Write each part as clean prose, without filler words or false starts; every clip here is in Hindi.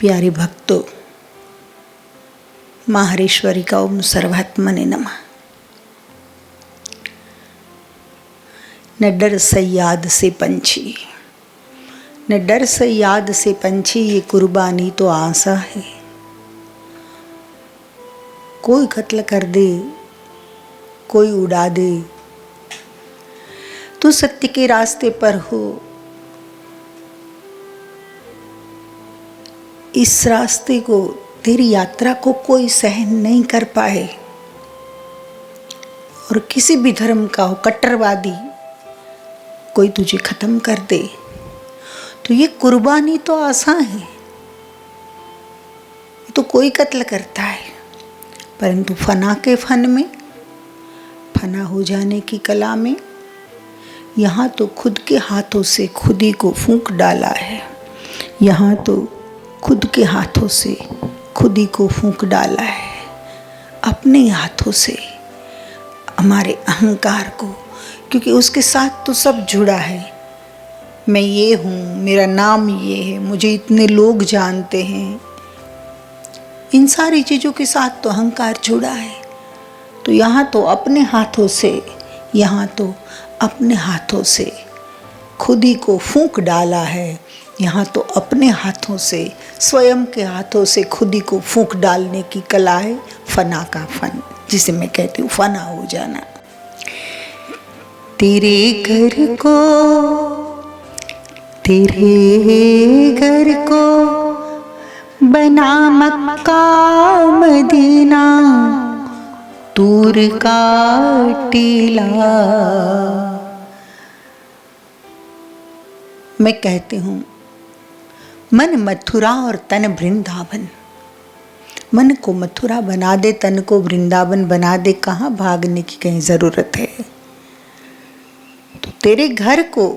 प्यारे भक्तों, माहेश्वरी का ओम सर्वात्मने नमः। न डर सयाद से पंछी, न डर सयाद से पंछी, ये कुर्बानी तो आसा है। कोई कत्ल कर दे, कोई उड़ा दे, तू सत्य के रास्ते पर हो। इस रास्ते को, तेरी यात्रा को कोई सहन नहीं कर पाए। और किसी भी धर्म का हो, कट्टरवादी कोई तुझे खत्म कर दे, तो ये कुर्बानी तो आसान है। तो कोई कत्ल करता है, परंतु फना के फन में, फना हो जाने की कला में, यहाँ तो खुद के हाथों से खुद ही को फूंक डाला है। यहाँ तो खुद के हाथों से खुद ही को फूंक डाला है, अपने हाथों से हमारे अहंकार को, क्योंकि उसके साथ तो सब जुड़ा है। मैं ये हूँ, मेरा नाम ये है, मुझे इतने लोग जानते हैं, इन सारी चीज़ों के साथ तो अहंकार जुड़ा है। तो यहाँ तो अपने हाथों से, यहाँ तो अपने हाथों से खुद ही को फूंक डाला है। यहाँ तो अपने हाथों से, स्वयं के हाथों से खुद ही को फूंक डालने की कला है, फना का फन, जिसे मैं कहती हूँ फना हो जाना। तेरे घर को, तेरे घर को बना मक्का मदीना, तूर का टीला। मैं कहती हूँ, मन मथुरा और तन वृंदावन। मन को मथुरा बना दे, तन को वृंदावन बना दे, कहाँ भागने की कहीं ज़रूरत है। तो तेरे घर को,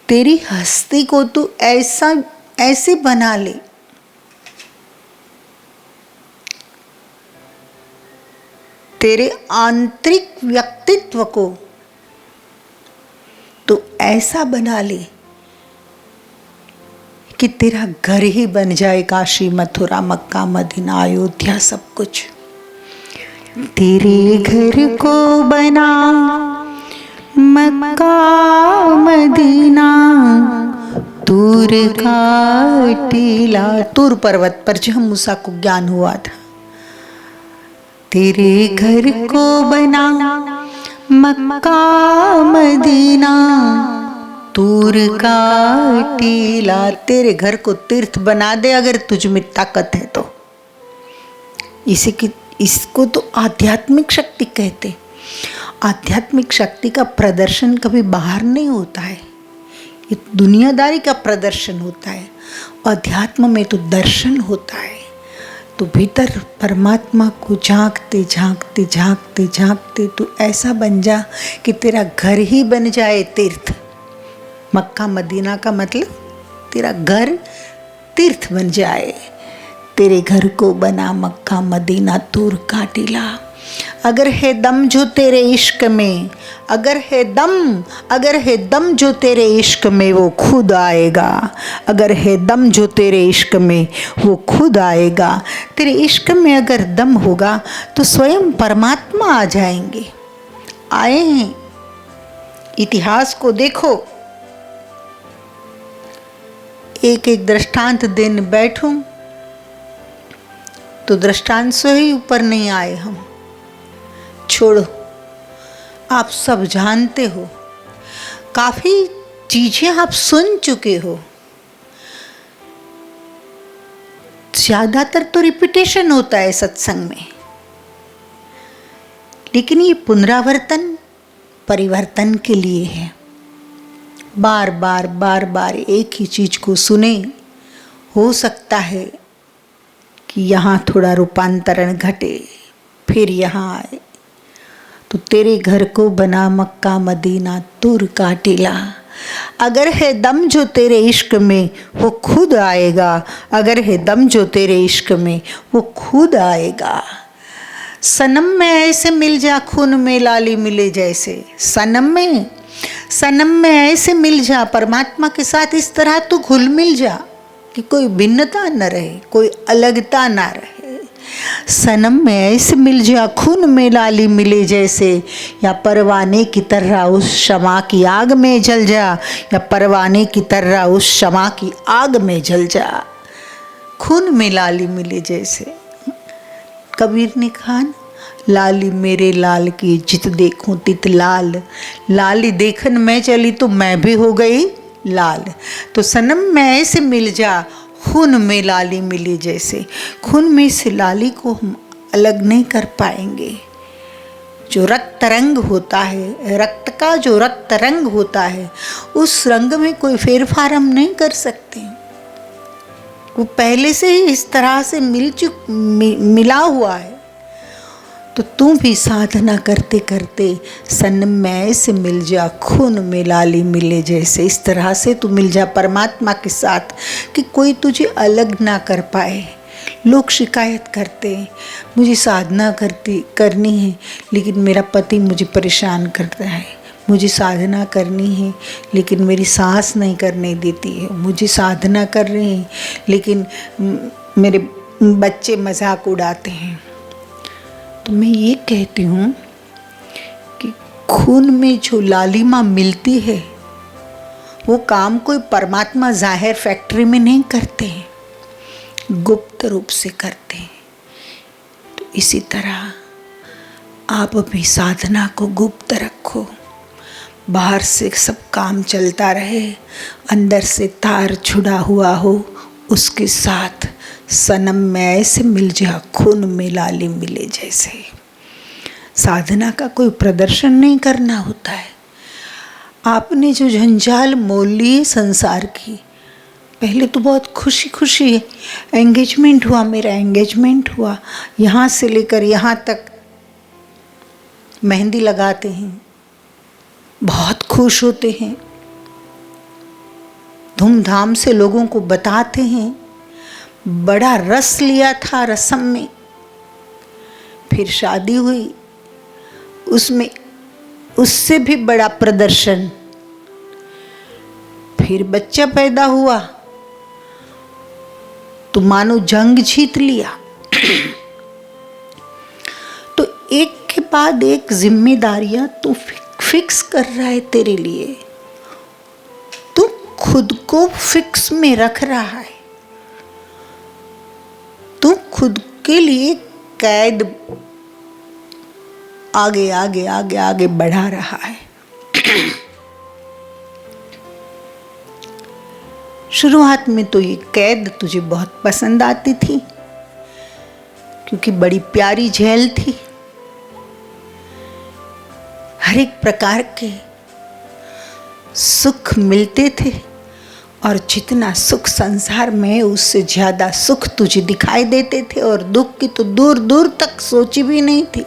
तेरी हस्ती को तू ऐसे बना ले, तेरे आंतरिक व्यक्तित्व को तो ऐसा बना ले कि तेरा घर ही बन जाए काशी, मथुरा, मक्का, मदीना, अयोध्या, सब कुछ। तेरे घर को बना मक्का मदीना, तूर का टीला। तूर पर्वत पर जब मूसा को ज्ञान हुआ था, तेरे घर को बना मक्का मदीना, तूर का टीला। तेरे घर को तीर्थ बना दे अगर तुझ में ताकत है तो। इसको तो आध्यात्मिक शक्ति कहते। आध्यात्मिक शक्ति का प्रदर्शन कभी बाहर नहीं होता है, ये दुनियादारी का प्रदर्शन होता है। अध्यात्म में तो दर्शन होता है। तो भीतर परमात्मा को झांकते झांकते झांकते झांकते तू ऐसा बन जा कि तेरा घर ही बन जाए तीर्थ। मक्का मदीना का मतलब तेरा घर तीर्थ बन जाए। तेरे घर को बना मक्का मदीना, तूर का टीला। अगर है दम जो तेरे इश्क में, अगर है दम जो तेरे इश्क में, वो खुद आएगा। अगर है दम जो तेरे इश्क में, वो खुद आएगा। तेरे इश्क में अगर दम होगा तो स्वयं परमात्मा आ जाएंगे, आए हैं। इतिहास को देखो, एक एक दृष्टांत देने बैठूं तो दृष्टांत से ही ऊपर नहीं आए हम। छोड़ो, आप सब जानते हो, काफी चीजें आप सुन चुके हो। ज्यादातर तो रिपीटेशन होता है सत्संग में, लेकिन ये पुनरावर्तन परिवर्तन के लिए है। बार बार एक ही चीज को सुने, हो सकता है कि यहाँ थोड़ा रूपांतरण घटे, फिर यहाँ आए। तो तेरे घर को बना मक्का मदीना, तूर का टीला। अगर है दम जो तेरे इश्क में, वो खुद आएगा। अगर है दम जो तेरे इश्क में, वो खुद आएगा। सनम में ऐसे मिल जा, खून में लाली मिले जैसे। सनम में ऐसे मिल जा, परमात्मा के साथ इस तरह तू घुल मिल जा। कि कोई भिन्नता न रहे, कोई अलगता ना रहे। सनम में ऐसे मिल जा खून में लाली मिले जैसे, या परवाने की तरह उस शमा की आग में जल जा, या परवाने की तरह उस शमा की आग में जल जा। खून में लाली मिले जैसे। कबीर ने कहा ना, लाली मेरे लाल की जित देखूं तित लाल, लाली देखन मैं चली तो मैं भी हो गई लाल। तो सनम में ऐसे मिल जा खून में लाली मिली जैसे। खून में से लाली को हम अलग नहीं कर पाएंगे। जो रक्त रंग होता है, रक्त का जो रक्त रंग होता है, उस रंग में कोई फेरफार हम नहीं कर सकते। वो पहले से ही इस तरह से मिला हुआ है। तो तू भी साधना करते करते सनम में ऐसे मिल जा खून में लाली मिले जैसे। इस तरह से तू मिल जा परमात्मा के साथ कि कोई तुझे अलग ना कर पाए। लोग शिकायत करते हैं, मुझे साधना करनी है लेकिन मेरा पति मुझे परेशान करता है, मुझे साधना करनी है लेकिन मेरी सास नहीं करने देती है, मुझे साधना कर रहे हैं लेकिन मेरे बच्चे मजाक उड़ाते हैं। तो मैं ये कहती हूँ कि खून में जो लालिमा मिलती है वो काम कोई परमात्मा जाहिर फैक्ट्री में नहीं करते हैं, गुप्त रूप से करते हैं। तो इसी तरह आप भी साधना को गुप्त रखो। बाहर से सब काम चलता रहे, अंदर से तार जुड़ा हुआ हो, उसके साथ सनम में ऐसे मिल जा खून में लाली मिले जैसे। साधना का कोई प्रदर्शन नहीं करना होता है। आपने जो झंझाल मोल ली है संसार की, पहले तो बहुत खुशी खुशी एंगेजमेंट हुआ, मेरा एंगेजमेंट हुआ, यहाँ से लेकर यहाँ तक मेहंदी लगाते हैं, बहुत खुश होते हैं, धूमधाम से लोगों को बताते हैं, बड़ा रस लिया था रस्म में। फिर शादी हुई, उसमें उससे भी बड़ा प्रदर्शन। फिर बच्चा पैदा हुआ तो मानो जंग जीत लिया। तो एक के बाद एक जिम्मेदारियां तू फिक्स कर रहा है तेरे लिए, तू खुद को फिक्स में रख रहा है, तू खुद के लिए कैद आगे आगे आगे आगे बढ़ा रहा है। शुरुआत में तो ये कैद तुझे बहुत पसंद आती थी क्योंकि बड़ी प्यारी जेल थी, हर एक प्रकार के सुख मिलते थे और जितना सुख संसार में उससे ज़्यादा सुख तुझे दिखाई देते थे और दुख की तो दूर दूर तक सोची भी नहीं थी।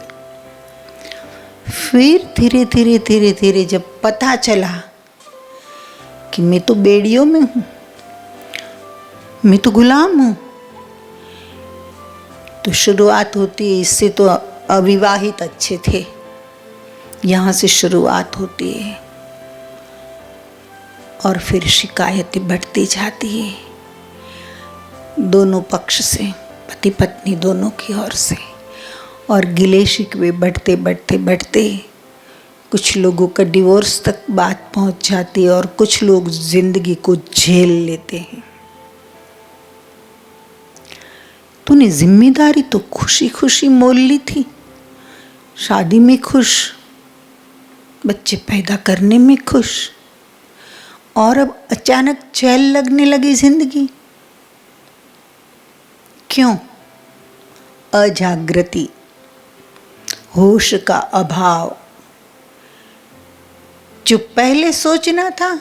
फिर धीरे धीरे धीरे धीरे जब पता चला कि मैं तो बेड़ियों में हूँ, मैं तो गुलाम हूँ, तो शुरुआत होती है। इससे तो अविवाहित अच्छे थे, यहाँ से शुरुआत होती है और फिर शिकायतें बढ़ती जाती है दोनों पक्ष से, पति पत्नी दोनों की ओर से, और गिले शिकवे बढ़ते बढ़ते बढ़ते कुछ लोगों का डिवोर्स तक बात पहुंच जाती है और कुछ लोग जिंदगी को झेल लेते हैं। तूने जिम्मेदारी तो खुशी खुशी मोल ली थी, शादी में खुश, बच्चे पैदा करने में खुश, और अब अचानक जेल लगने लगी जिंदगी। क्यों? अजागृति, होश का अभाव। जो पहले सोचना था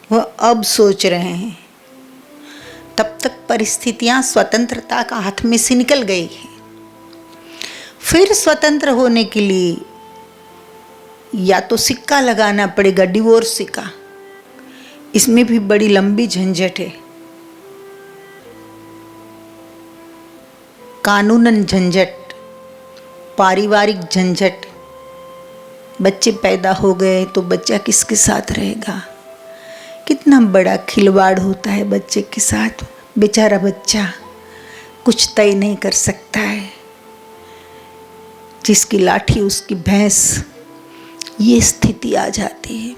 वह अब सोच रहे हैं। तब तक परिस्थितियां स्वतंत्रता का हाथ में से निकल गई है। फिर स्वतंत्र होने के लिए या तो सिक्का लगाना पड़ेगा, डिवोर्स सिक्का, इसमें भी बड़ी लंबी झंझट है, कानूनन झंझट, पारिवारिक झंझट। बच्चे पैदा हो गए तो बच्चा किसके साथ रहेगा, कितना बड़ा खिलवाड़ होता है बच्चे के साथ। बेचारा बच्चा कुछ तय नहीं कर सकता है, जिसकी लाठी उसकी भैंस, ये स्थिति आ जाती है।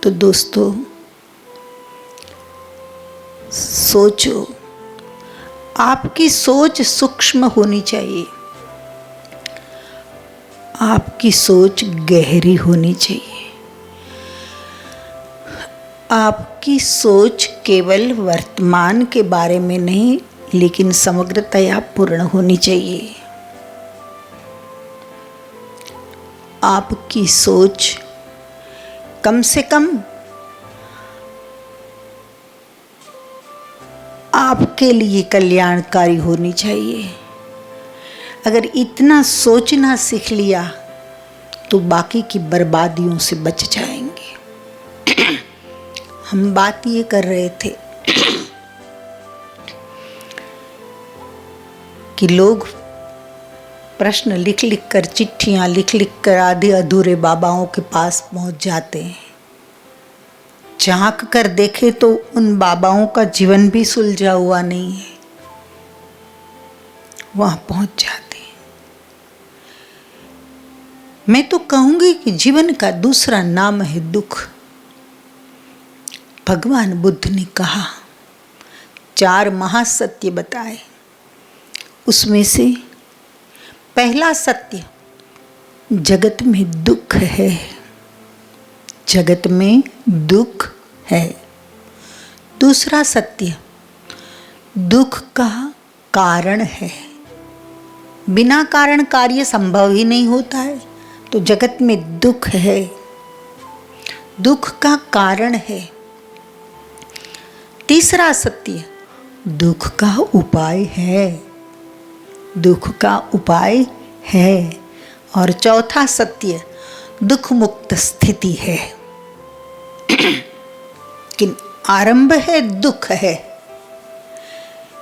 तो दोस्तों सोचो, आपकी सोच सूक्ष्म होनी चाहिए, आपकी सोच गहरी होनी चाहिए, आपकी सोच केवल वर्तमान के बारे में नहीं लेकिन समग्रतया पूर्ण होनी चाहिए। आपकी सोच कम से कम आपके लिए कल्याणकारी होनी चाहिए। अगर इतना सोचना सीख लिया तो बाकी की बर्बादियों से बच जाएंगे। हम बात ये कर रहे थे कि लोग प्रश्न लिख लिख कर, चिट्ठियां लिख लिख कर आधे अधूरे बाबाओं के पास पहुंच जाते हैं। झांक कर देखे तो उन बाबाओं का जीवन भी सुलझा हुआ नहीं है, वहां पहुंच जाते हैं। मैं तो कहूंगी कि जीवन का दूसरा नाम है दुख। भगवान बुद्ध ने कहा, 4 महासत्य बताए, उसमें से पहला सत्य जगत में दुख है, जगत में दुख है। दूसरा सत्य दुख का कारण है, बिना कारण कार्य संभव ही नहीं होता है, तो जगत में दुख है, दुख का कारण है। तीसरा सत्य दुख का उपाय है, दुख का उपाय है। और चौथा सत्य दुख मुक्त स्थिति है, कि आरंभ है दुख है।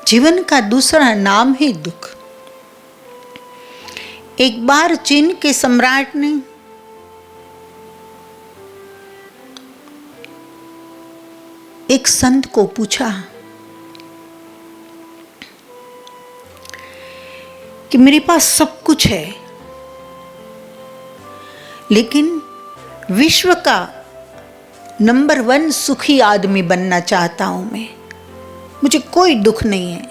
जीवन का दूसरा नाम ही दुख। एक बार चीन के सम्राट ने एक संत को पूछा कि मेरे पास सब कुछ है, लेकिन विश्व का नंबर 1 सुखी आदमी बनना चाहता हूं मैं, मुझे कोई दुख नहीं है,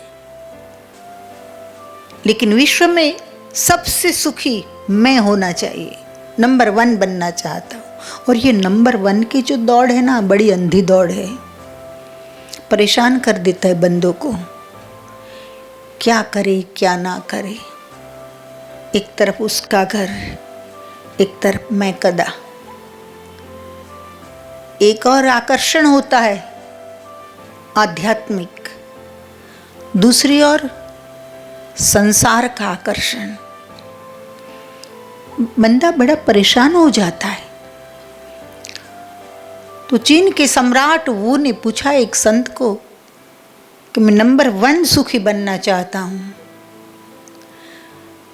लेकिन विश्व में सबसे सुखी मैं होना चाहिए, नंबर 1 बनना चाहता हूं। और ये नंबर 1 की जो दौड़ है ना, बड़ी अंधी दौड़ है, परेशान कर देता है बंदों को। क्या करे क्या ना करे, एक तरफ उसका घर, एक तरफ मैं कदा। एक और आकर्षण होता है आध्यात्मिक, दूसरी ओर संसार का आकर्षण। बंदा बड़ा परेशान हो जाता है। तो चीन के सम्राट वो ने पूछा एक संत को कि मैं नंबर 1 सुखी बनना चाहता हूं।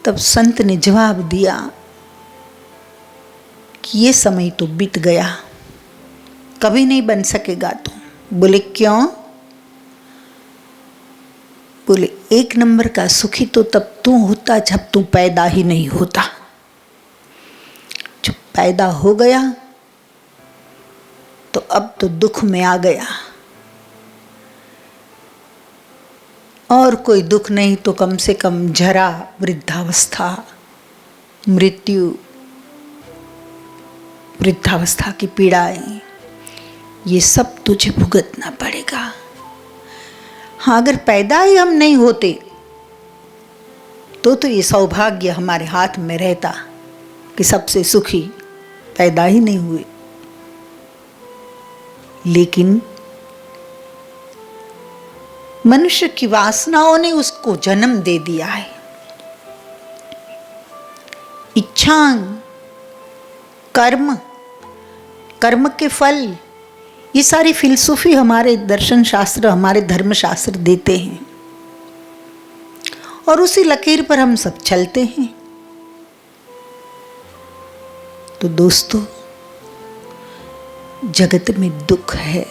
तब संत ने जवाब दिया कि ये समय तो बीत गया, कभी नहीं बन सकेगा तू। बोले क्यों? बोले 1 नंबर का सुखी तो तब तू होता जब तू पैदा ही नहीं होता। जब पैदा हो गया तो अब तो दुख में आ गया, और कोई दुख नहीं तो कम से कम जरा, वृद्धावस्था, मृत्यु, वृद्धावस्था की पीड़ाएं, ये सब तुझे भुगतना पड़ेगा। हाँ, अगर पैदा ही हम नहीं होते तो ये सौभाग्य हमारे हाथ में रहता कि सबसे सुखी पैदा ही नहीं हुए। लेकिन मनुष्य की वासनाओं ने उसको जन्म दे दिया है। इच्छा, कर्म, कर्म के फल, ये सारी फिलसूफी हमारे दर्शन शास्त्र, हमारे धर्म शास्त्र देते हैं, और उसी लकीर पर हम सब चलते हैं। तो दोस्तों, जगत में दुख है।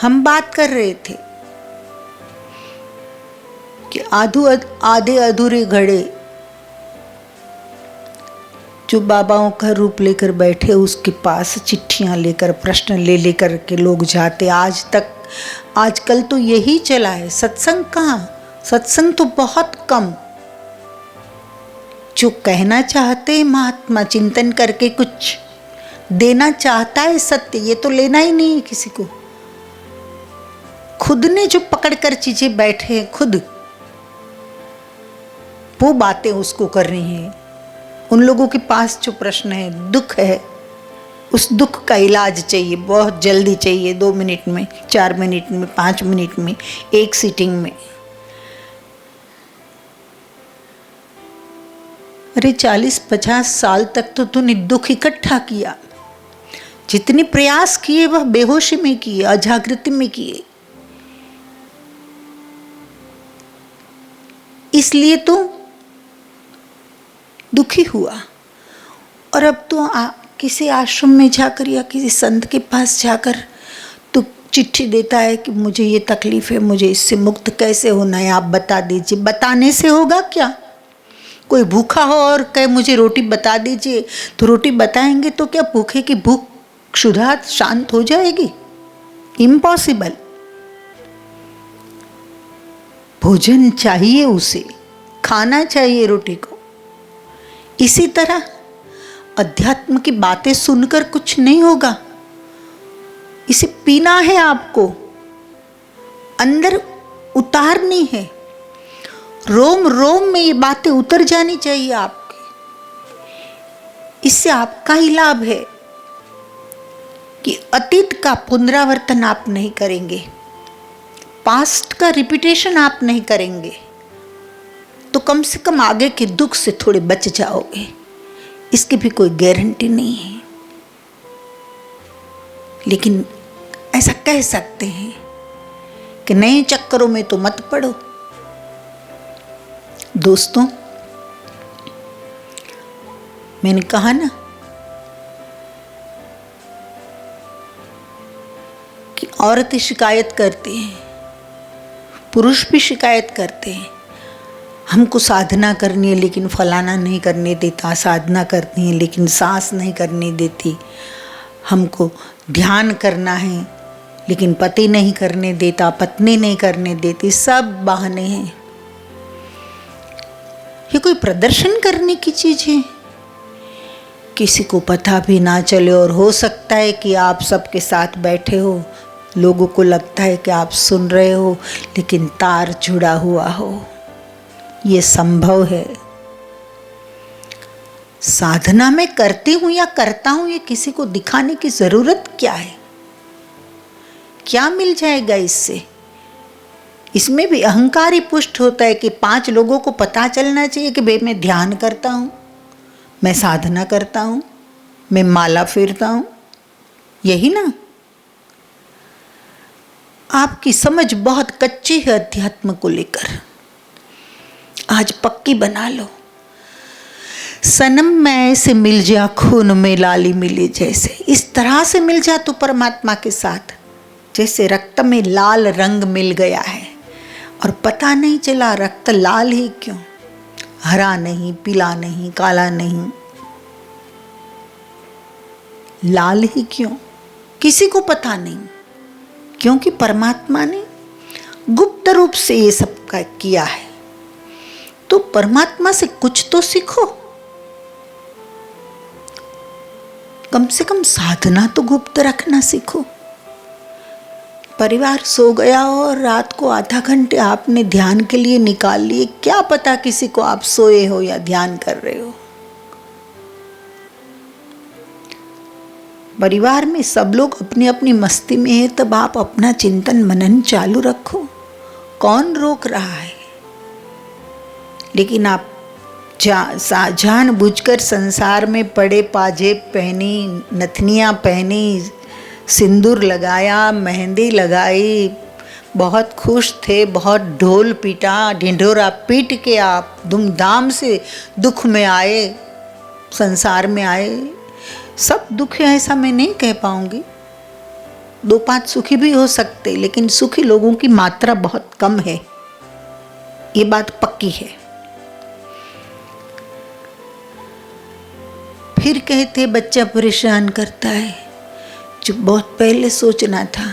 हम बात कर रहे थे कि आधे अधूरे घड़े जो बाबाओं का रूप लेकर बैठे, उसके पास चिट्ठियां लेकर, प्रश्न ले लेकर के लोग जाते। आजकल तो यही चला है। सत्संग कहाँ? सत्संग तो बहुत कम। जो कहना चाहते हैं महात्मा, चिंतन करके कुछ देना चाहता है सत्य, ये तो लेना ही नहीं है किसी को। खुद ने जो पकड़ कर चीजें बैठे हैं, खुद वो बातें उसको कर रही हैं। उन लोगों के पास जो प्रश्न है, दुख है, उस दुख का इलाज चाहिए, बहुत जल्दी चाहिए, 2 मिनट में, 4 मिनट में, 5 मिनट में, एक सीटिंग में। अरे 40-50 साल तक तो तूने दुख इकट्ठा किया। जितने प्रयास किए वह बेहोशी में किए, अजागृति में किए। इसलिए तो दुखी हुआ। और अब तो किसी आश्रम में जाकर या किसी संत के पास जाकर तो चिट्ठी देता है कि मुझे ये तकलीफ है, मुझे इससे मुक्त कैसे होना है, आप बता दीजिए। बताने से होगा क्या? कोई भूखा हो और कहे मुझे रोटी बता दीजिए, तो रोटी बताएंगे तो क्या भूखे की भूख क्षुधा शांत हो जाएगी? इम्पॉसिबल। भोजन चाहिए, उसे खाना चाहिए रोटी को। इसी तरह अध्यात्म की बातें सुनकर कुछ नहीं होगा। इसे पीना है, आपको अंदर उतारनी है। रोम रोम में ये बातें उतर जानी चाहिए आपके। इससे आपका ही लाभ है कि अतीत का पुनरावर्तन आप नहीं करेंगे, पास्ट का रिपीटेशन आप नहीं करेंगे, तो कम से कम आगे के दुख से थोड़े बच जाओगे। इसकी भी कोई गारंटी नहीं है, लेकिन ऐसा कह सकते हैं कि नए चक्करों में तो मत पड़ो। दोस्तों, मैंने कहा ना कि औरतें शिकायत करती हैं, पुरुष भी शिकायत करते हैं। हमको साधना करनी है लेकिन फलाना नहीं करने देता, साधना करनी है लेकिन सास नहीं करने देती, हमको ध्यान करना है लेकिन पति नहीं करने देता, पत्नी नहीं करने देती। सब बहाने हैं। ये कोई प्रदर्शन करने की चीज है? किसी को पता भी ना चले, और हो सकता है कि आप सबके साथ बैठे हो, लोगों को लगता है कि आप सुन रहे हो, लेकिन तार जुड़ा हुआ हो। ये संभव है। साधना में करती हूं या करता हूं, ये किसी को दिखाने की जरूरत क्या है? क्या मिल जाएगा इससे? इसमें भी अहंकार ही पुष्ट होता है कि 5 लोगों को पता चलना चाहिए कि भाई मैं ध्यान करता हूं, मैं साधना करता हूं, मैं माला फेरता हूं। यही ना? आपकी समझ बहुत कच्ची है अध्यात्म को लेकर। आज पक्की बना लो। सनम मैं ऐसे मिल जा, खून में लाली मिली जैसे। इस तरह से मिल जा तो परमात्मा के साथ, जैसे रक्त में लाल रंग मिल गया है और पता नहीं चला रक्त लाल ही क्यों, हरा नहीं, पीला नहीं, काला नहीं, लाल ही क्यों, किसी को पता नहीं। क्योंकि परमात्मा ने गुप्त रूप से ये सब किया है। तो परमात्मा से कुछ तो सीखो। कम से कम साधना तो गुप्त रखना सीखो। परिवार सो गया और रात को आधा घंटे आपने ध्यान के लिए निकाल लिए, क्या पता किसी को आप सोए हो या ध्यान कर रहे हो। परिवार में सब लोग अपनी अपनी मस्ती में है, तब आप अपना चिंतन मनन चालू रखो। कौन रोक रहा है? लेकिन आप जानबूझकर संसार में पड़े, पाजेब पहनी, नथनियाँ पहनी, सिंदूर लगाया, मेहंदी लगाई, बहुत खुश थे, बहुत ढोल पीटा, ढिंढोरा पीट के आप धूमधाम से दुख में आए, संसार में आए। सब दुखी हैं ऐसा मैं नहीं कह पाऊंगी, 2-5 सुखी भी हो सकते, लेकिन सुखी लोगों की मात्रा बहुत कम है, ये बात पक्की है। फिर कहते बच्चा परेशान करता है, जो बहुत पहले सोचना था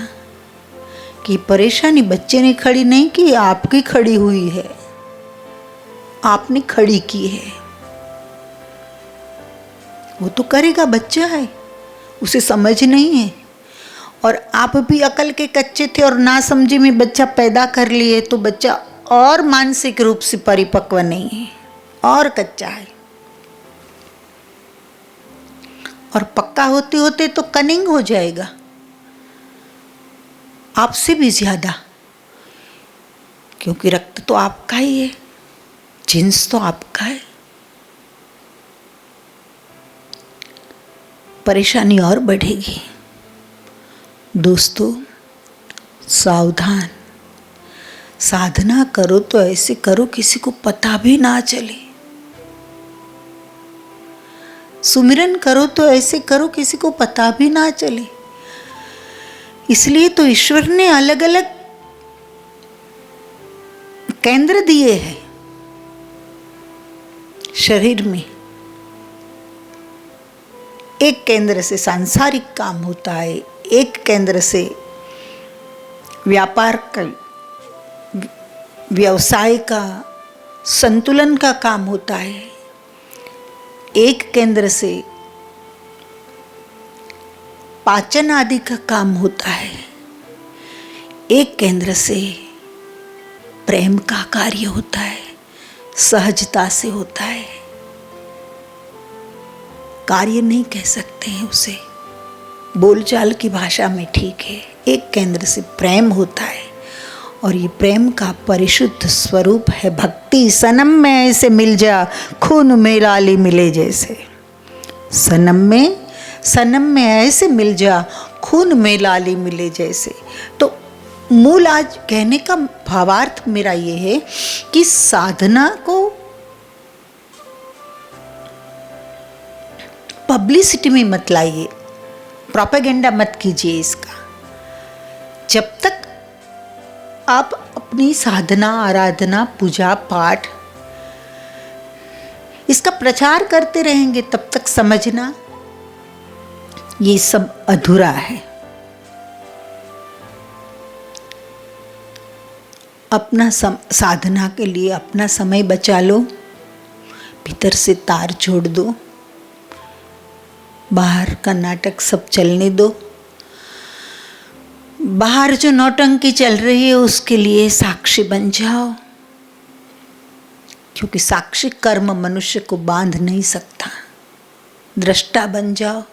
कि परेशानी बच्चे ने खड़ी नहीं की, आपकी खड़ी हुई है, आपने खड़ी की है। वो तो करेगा, बच्चा है, उसे समझ नहीं है। और आप भी अकल के कच्चे थे और ना समझे में बच्चा पैदा कर लिए, तो बच्चा और मानसिक रूप से परिपक्व नहीं है, और कच्चा है। और पक्का होते होते तो कनिंग हो जाएगा, आपसे भी ज्यादा, क्योंकि रक्त तो आपका ही है, जिन्स तो आपका है। परेशानी और बढ़ेगी। दोस्तों सावधान, साधना करो तो ऐसे करो किसी को पता भी ना चले, सुमिरन करो तो ऐसे करो किसी को पता भी ना चले। इसलिए तो ईश्वर ने अलग अलग केंद्र दिए हैं शरीर में। एक केंद्र से सांसारिक काम होता है, एक केंद्र से व्यापार का, व्यवसाय का, संतुलन का काम होता है, एक केंद्र से पाचन आदि का काम होता है, एक केंद्र से प्रेम का कार्य होता है, सहजता से होता है। कार्य नहीं कह सकते हैं उसे, बोलचाल की भाषा में ठीक है। एक केंद्र से प्रेम होता है, और ये प्रेम का परिशुद्ध स्वरूप है भक्ति। सनम में ऐसे मिल जा, खून में लाली मिले जैसे। सनम में ऐसे मिल जा, खून में लाली मिले जैसे। तो मूल आज कहने का भावार्थ मेरा ये है कि साधना को पब्लिसिटी में मत लाइए, प्रोपेगेंडा मत कीजिए इसका। जब तक आप अपनी साधना, आराधना, पूजा पाठ इसका प्रचार करते रहेंगे, तब तक समझना ये सब अधूरा है। अपना साधना के लिए अपना समय बचा लो, भीतर से तार जोड़ दो, बाहर का नाटक सब चलने दो। बाहर जो नौटंकी चल रही है उसके लिए साक्षी बन जाओ, क्योंकि साक्षी कर्म मनुष्य को बांध नहीं सकता। दृष्टा बन जाओ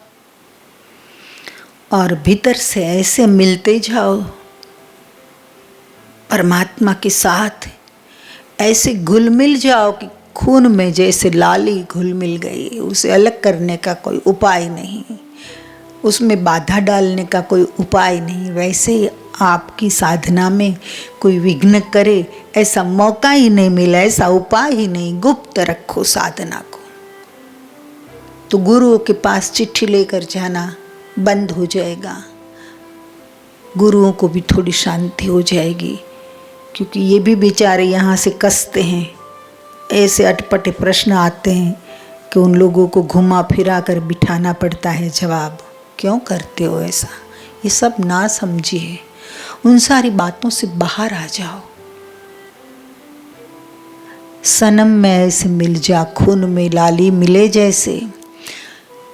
और भीतर से ऐसे मिलते जाओ परमात्मा के साथ, ऐसे घुल मिल जाओ कि खून में जैसे लाली घुल मिल गई। उसे अलग करने का कोई उपाय नहीं, उसमें बाधा डालने का कोई उपाय नहीं। वैसे ही आपकी साधना में कोई विघ्न करे ऐसा मौका ही नहीं मिला, ऐसा उपाय ही नहीं। गुप्त रखो साधना को। तो गुरुओं के पास चिट्ठी लेकर जाना बंद हो जाएगा, गुरुओं को भी थोड़ी शांति हो जाएगी, क्योंकि ये भी बेचारे यहाँ से कसते हैं। ऐसे अटपटे प्रश्न आते हैं कि उन लोगों को घुमा फिरा कर बिठाना पड़ता है जवाब। क्यों करते हो ऐसा? ये सब ना समझिए, उन सारी बातों से बाहर आ जाओ। सनम में ऐसे मिल जा, खून में लाली मिले जैसे।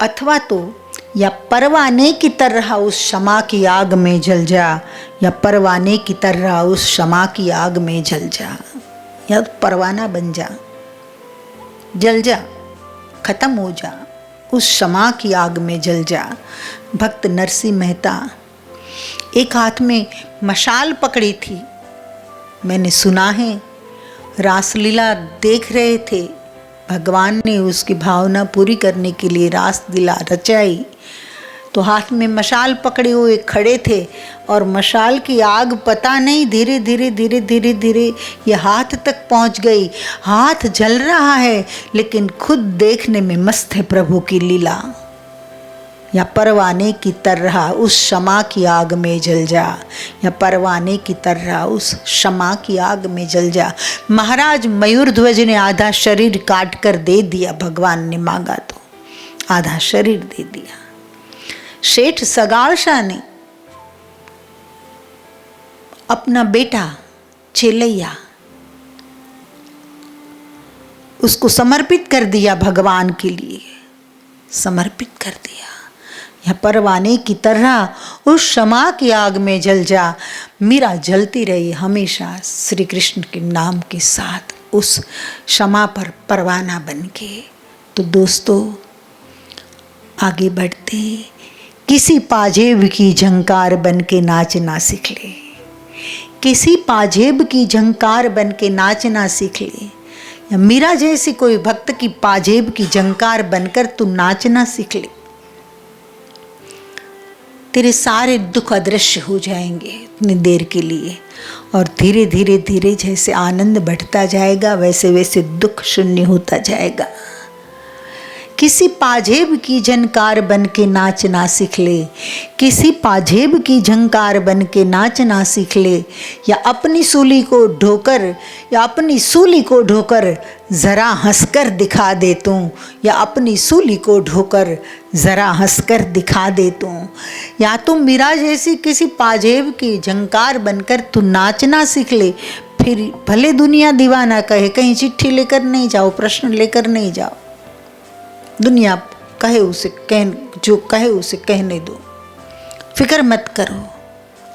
अथवा तो या परवाने की तरह उस क्षमा की आग में जल जा, या परवाने की तरह उस क्षमा की आग में जल जा, या परवाना बन जा, जल जा, खत्म हो जा, उस क्षमा की आग में जल जा। भक्त नरसिंह मेहता एक हाथ में मशाल पकड़ी थी, मैंने सुना है रासलीला देख रहे थे, भगवान ने उसकी भावना पूरी करने के लिए रासलीला रचाई, तो हाथ में मशाल पकड़े हुए खड़े थे और मशाल की आग पता नहीं धीरे धीरे धीरे धीरे धीरे ये हाथ तक पहुंच गई। हाथ जल रहा है लेकिन खुद देखने में मस्त है प्रभु की लीला। या परवाने की तरह उस क्षमा की आग में जल जा, या परवाने की तरह उस क्षमा की आग में जल जा। महाराज मयूरध्वज ने आधा शरीर काट कर दे दिया, भगवान ने मांगा तो आधा शरीर दे दिया। शेठ सगाल शाह ने अपना बेटा चेलैया उसको समर्पित कर दिया, भगवान के लिए समर्पित कर दिया। या परवाने की तरह उस क्षमा की आग में जल जा। मीरा जलती रही हमेशा श्री कृष्ण के नाम के साथ, उस क्षमा पर परवाना बन के। तो दोस्तों आगे बढ़ते, किसी पाजेब की झंकार बन के नाचना सीख ले, किसी पाजेब की झंकार बन के नाचना सीख ले। या मीरा जैसी कोई भक्त की पाजेब की झंकार बनकर तू नाचना सीख ले, तेरे सारे दुख अदृश्य हो जाएंगे इतनी देर के लिए, और धीरे धीरे धीरे जैसे आनंद बढ़ता जाएगा वैसे वैसे दुख शून्य होता जाएगा। किसी पाजेब की झंकार बन के नाचना सीख ले, किसी पाजेब की झंकार बन के नाचना सीख ले। या अपनी सूली को ढोकर, या अपनी सूली को ढोकर ज़रा हंसकर दिखा दे तू, या अपनी सूली को ढोकर ज़रा हंसकर दिखा दे तू। या तो मीरा जैसी किसी पाजेब की झंकार बनकर तू नाचना सीख ले, फिर भले दुनिया दीवाना कहे, कहीं चिट्ठी लेकर नहीं जाओ, प्रश्न लेकर नहीं जाओ, दुनिया कहे उसे कह, जो कहे उसे कहने दो, फिक्र मत करो,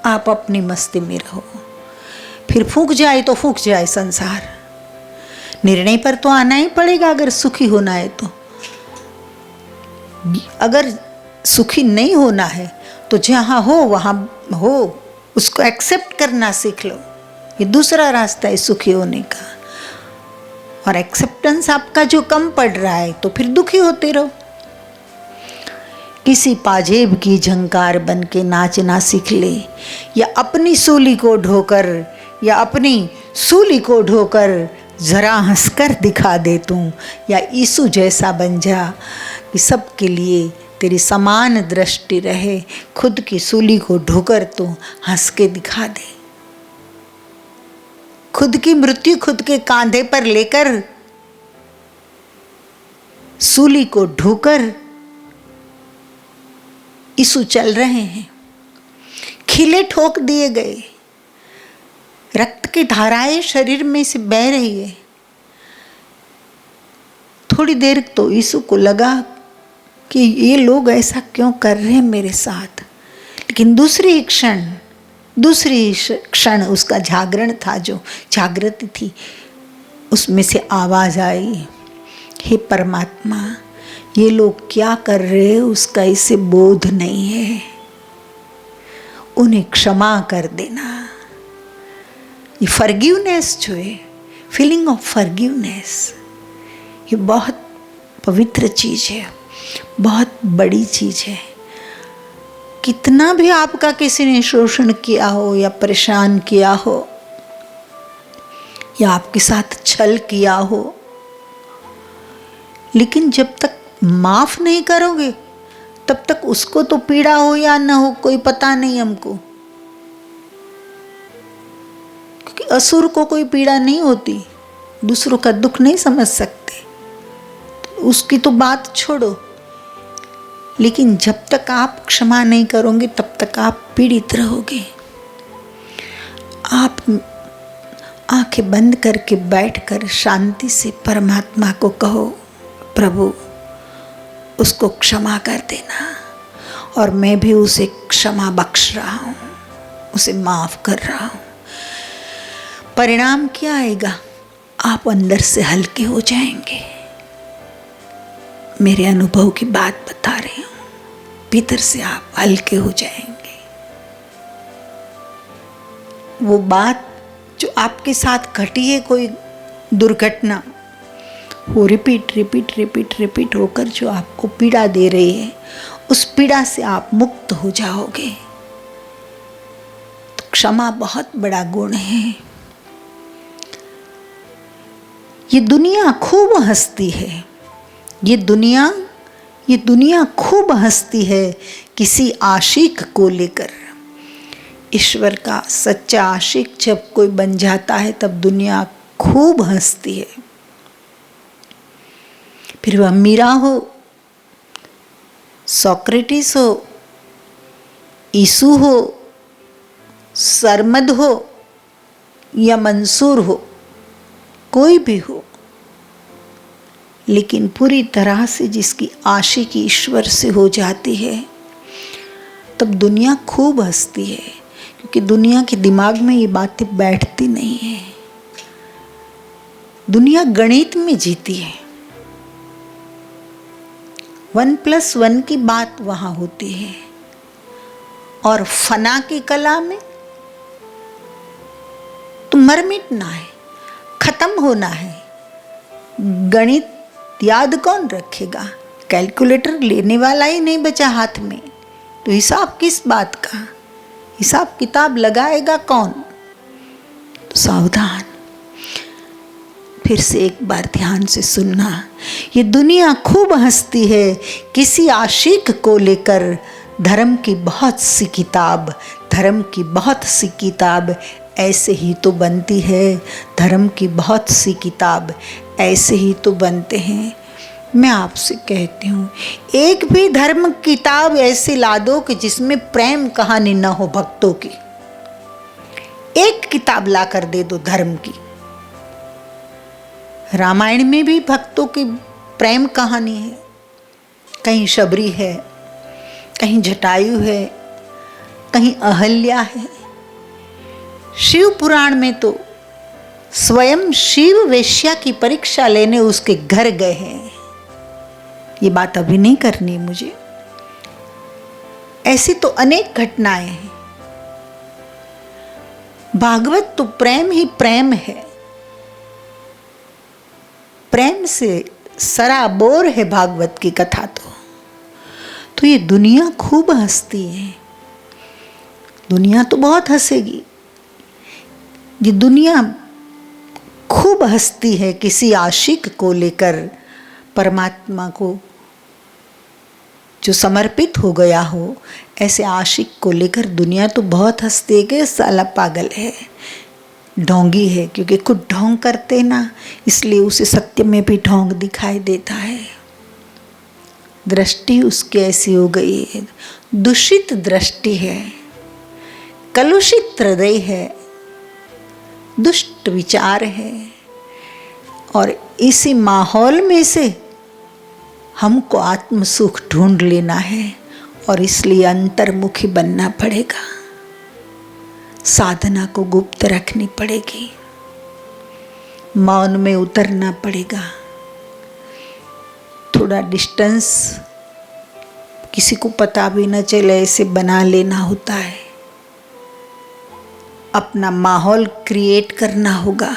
आप अपनी मस्ती में रहो। फिर फूंक जाए तो फूंक जाए संसार, निर्णय पर तो आना ही पड़ेगा अगर सुखी होना है तो। अगर सुखी नहीं होना है तो जहाँ हो वहाँ हो, उसको एक्सेप्ट करना सीख लो, ये दूसरा रास्ता है सुखी होने का। और एक्सेप्टेंस आपका जो कम पड़ रहा है तो फिर दुखी होते रहो। किसी पाजेब की झंकार बन के नाचना सीख ले, या अपनी सूली को ढोकर, या अपनी सूली को ढोकर जरा हंसकर दिखा दे तू। या यीशु जैसा बन जा कि सबके लिए तेरी समान दृष्टि रहे, खुद की सूली को ढोकर तू हंस के दिखा दे। खुद की मृत्यु खुद के कांधे पर लेकर, सूली को ढोकर यीशु चल रहे हैं। खिले ठोक दिए गए, रक्त की धाराएं शरीर में से बह रही है। थोड़ी देर तो यीशु को लगा कि ये लोग ऐसा क्यों कर रहे हैं मेरे साथ, लेकिन दूसरी क्षण उसका जागरण था, जो जागृति थी, उसमें से आवाज आई, हे परमात्मा ये लोग क्या कर रहे हैं उसका इसे बोध नहीं है, उन्हें क्षमा कर देना। ये फॉरगिवनेस जो है, फीलिंग ऑफ फॉरगिवनेस, ये बहुत पवित्र चीज़ है, बहुत बड़ी चीज़ है। कितना भी आपका किसी ने शोषण किया हो या परेशान किया हो या आपके साथ छल किया हो, लेकिन जब तक माफ नहीं करोगे तब तक उसको तो पीड़ा हो या ना हो कोई पता नहीं हमको, क्योंकि असुर को कोई पीड़ा नहीं होती, दूसरों का दुख नहीं समझ सकते, तो उसकी तो बात छोड़ो। लेकिन जब तक आप क्षमा नहीं करोगे तब तक आप पीड़ित रहोगे। आप आंखें बंद करके बैठकर शांति से परमात्मा को कहो, प्रभु उसको क्षमा कर देना, और मैं भी उसे क्षमा बख्श रहा हूँ, उसे माफ कर रहा हूँ। परिणाम क्या आएगा? आप अंदर से हल्के हो जाएंगे। मेरे अनुभव की बात बता रही हूँ, भीतर से आप हल्के हो जाएंगे। वो बात जो आपके साथ घटी है, कोई दुर्घटना, वो रिपीट होकर जो आपको पीड़ा दे रही है, उस पीड़ा से आप मुक्त हो जाओगे। तो क्षमा बहुत बड़ा गुण है। ये दुनिया खूब हंसती है, ये दुनिया ये दुनिया खूब हंसती है किसी आशिक को लेकर। ईश्वर का सच्चा आशिक जब कोई बन जाता है तब दुनिया खूब हंसती है। फिर वह मीरा हो, सोक्रेटिस हो, यीशु हो, सरमद हो या मंसूर हो, कोई भी हो, लेकिन पूरी तरह से जिसकी आशिकी ईश्वर से हो जाती है तब दुनिया खूब हंसती है, क्योंकि दुनिया के दिमाग में ये बातें बैठती नहीं है। दुनिया गणित में जीती है, 1+1 की बात वहां होती है, और फना की कला में तो मर मिटना है, खत्म होना है। गणित याद कौन रखेगा? कैलकुलेटर लेने वाला ही नहीं बचा हाथ में, तो हिसाब किस बात का? हिसाब किताब लगाएगा कौन? तो सावधान। फिर से एक बार ध्यान से सुनना। ये दुनिया खूब हंसती है किसी आशिक को लेकर। धर्म की बहुत सी किताब, धर्म की बहुत सी किताब ऐसे ही तो बनती है। धर्म की बहुत सी किताब ऐसे ही तो बनते हैं। मैं आपसे कहती हूँ, एक भी धर्म किताब ऐसी ला दो कि जिसमें प्रेम कहानी न हो भक्तों की। एक किताब ला कर दे दो धर्म की। रामायण में भी भक्तों की प्रेम कहानी है, कहीं शबरी है, कहीं जटायु है, कहीं अहल्या है। शिव पुराण में तो स्वयं शिव वेश्या की परीक्षा लेने उसके घर गए हैं। ये बात अभी नहीं करनी मुझे, ऐसी तो अनेक घटनाएं हैं। भागवत तो प्रेम ही प्रेम है, प्रेम से सराबोर है भागवत की कथा। तो ये दुनिया खूब हंसती है, दुनिया तो बहुत हंसेगी। ये दुनिया खूब हंसती है किसी आशिक को लेकर। परमात्मा को जो समर्पित हो गया हो, ऐसे आशिक को लेकर दुनिया तो बहुत हंसती है कि साला पागल है, ढोंगी है। क्योंकि खुद ढोंग करते ना, इसलिए उसे सत्य में भी ढोंग दिखाई देता है। दृष्टि उसकी ऐसी हो गई है, दूषित दृष्टि है, कलुषित हृदय है, दुष्ट विचार है। और इसी माहौल में से हमको आत्म सुख ढूंढ लेना है, और इसलिए अंतर्मुखी बनना पड़ेगा। साधना को गुप्त रखनी पड़ेगी, मौन में उतरना पड़ेगा। थोड़ा डिस्टेंस किसी को पता भी न चले ऐसे बना लेना होता है। अपना माहौल क्रिएट करना होगा।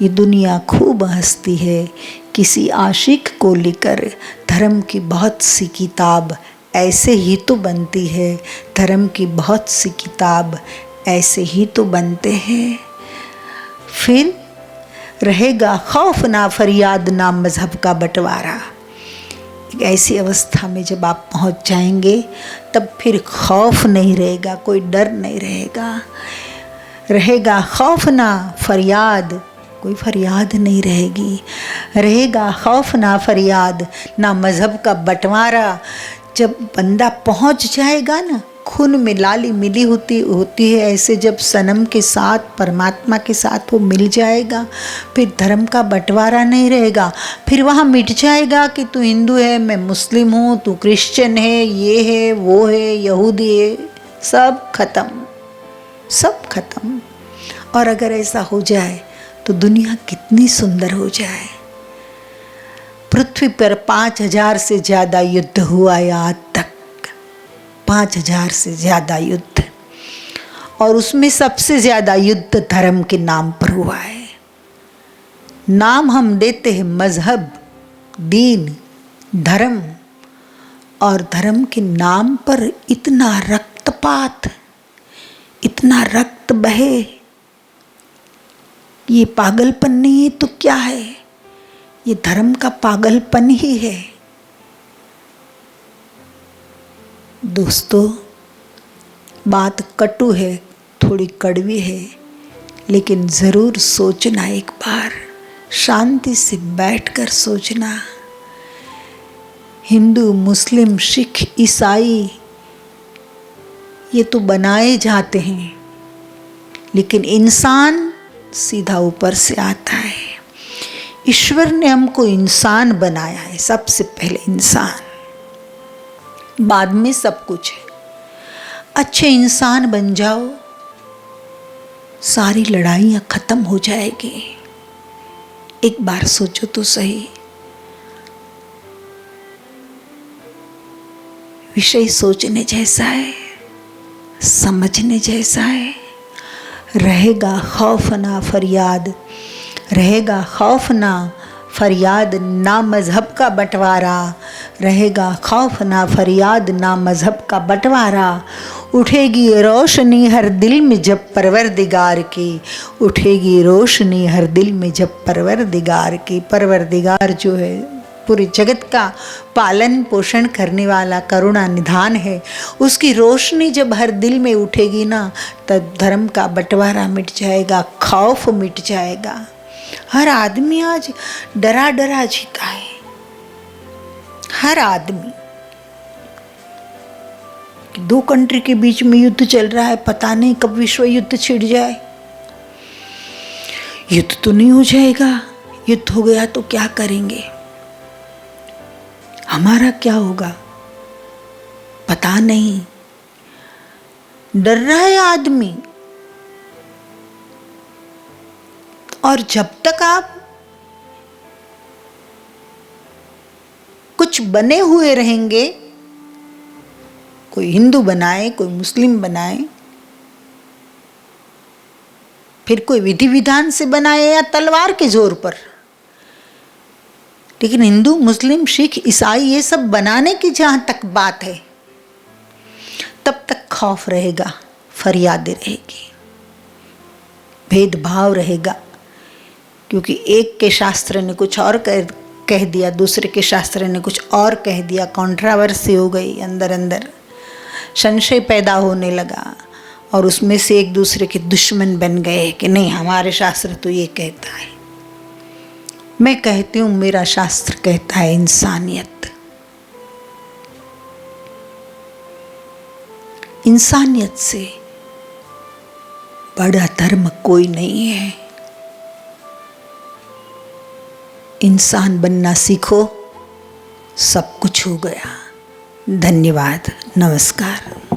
ये दुनिया खूब हंसती है किसी आशिक को लेकर। धर्म की बहुत सी किताब ऐसे ही तो बनती है, धर्म की बहुत सी किताब ऐसे ही तो बनते हैं। फिर रहेगा खौफ ना फरियाद ना मजहब का बंटवारा। एक ऐसी अवस्था में जब आप पहुंच जाएंगे तब फिर खौफ नहीं रहेगा, कोई डर नहीं रहेगा। रहेगा खौफ ना फरियाद, कोई फरियाद नहीं रहेगी। रहेगा खौफ ना फरियाद ना मजहब का बंटवारा। जब बंदा पहुंच जाएगा ना, खून में लाली मिली होती है, ऐसे जब सनम के साथ, परमात्मा के साथ वो मिल जाएगा, फिर धर्म का बंटवारा नहीं रहेगा। फिर वहाँ मिट जाएगा कि तू हिंदू है, मैं मुस्लिम हूँ, तू क्रिश्चियन है, ये है, वो है, यहूदी है, सब खत्म, सब खत्म। और अगर ऐसा हो जाए तो दुनिया कितनी सुंदर हो जाए। पृथ्वी पर 5000 से ज़्यादा युद्ध हुआ है आज तक, 5000 से ज़्यादा युद्ध, और उसमें सबसे ज़्यादा युद्ध धर्म के नाम पर हुआ है। नाम हम देते हैं मजहब, दीन, धर्म, और धर्म के नाम पर इतना रक्तपात, इतना रक्त बहे। ये पागलपन नहीं है तो क्या है? ये धर्म का पागलपन ही है। दोस्तों, बात कटु है, थोड़ी कड़वी है, लेकिन ज़रूर सोचना, एक बार शांति से बैठकर सोचना। हिंदू, मुस्लिम, सिख, ईसाई ये तो बनाए जाते हैं, लेकिन इंसान सीधा ऊपर से आता है। ईश्वर ने हमको इंसान बनाया है, सबसे पहले इंसान, बाद में सब कुछ है। अच्छे इंसान बन जाओ, सारी लड़ाइयाँ खत्म हो जाएगी। एक बार सोचो तो सही। विषय सोचने जैसा है, समझने जैसा है। रहेगा खौफ ना फरियाद, रहेगा खौफ ना फरियाद, ना मज़हब का बंटवारा, रहेगा खौफ ना फरियाद, ना मज़हब का बंटवारा। उठेगी रोशनी हर दिल में जब परवरदिगार की, उठेगी रोशनी हर दिल में जब परवरदिगार की। परवरदिगार जो है पूरे जगत का पालन पोषण करने वाला करुणा निधान है, उसकी रोशनी जब हर दिल में उठेगी ना, तब धर्म का बंटवारा मिट जाएगा, खौफ मिट जाएगा। हर आदमी आज डरा डरा जीता है, हर आदमी। दो कंट्री के बीच में युद्ध चल रहा है, पता नहीं कब विश्व युद्ध छिड़ जाए। युद्ध तो नहीं हो जाएगा, युद्ध हो गया तो क्या करेंगे, हमारा क्या होगा पता नहीं। डर रहा है आदमी। और जब तक आप कुछ बने हुए रहेंगे, कोई हिंदू बनाए, कोई मुस्लिम बनाए, फिर कोई विधि विधान से बनाए या तलवार के जोर पर, लेकिन हिंदू, मुस्लिम, सिख, ईसाई ये सब बनाने की जहां तक बात है, तब तक खौफ रहेगा, फरियादें रहेगी, भेदभाव रहेगा। क्योंकि एक के शास्त्र ने कुछ और कह दिया, दूसरे के शास्त्र ने कुछ और कह दिया, कंट्रोवर्सी हो गई, अंदर अंदर संशय पैदा होने लगा, और उसमें से एक दूसरे के दुश्मन बन गए कि नहीं हमारे शास्त्र तो ये कहता है। मैं कहती हूँ मेरा शास्त्र कहता है इंसानियत। इंसानियत से बड़ा धर्म कोई नहीं है। इंसान बनना सीखो, सब कुछ हो गया। धन्यवाद, नमस्कार।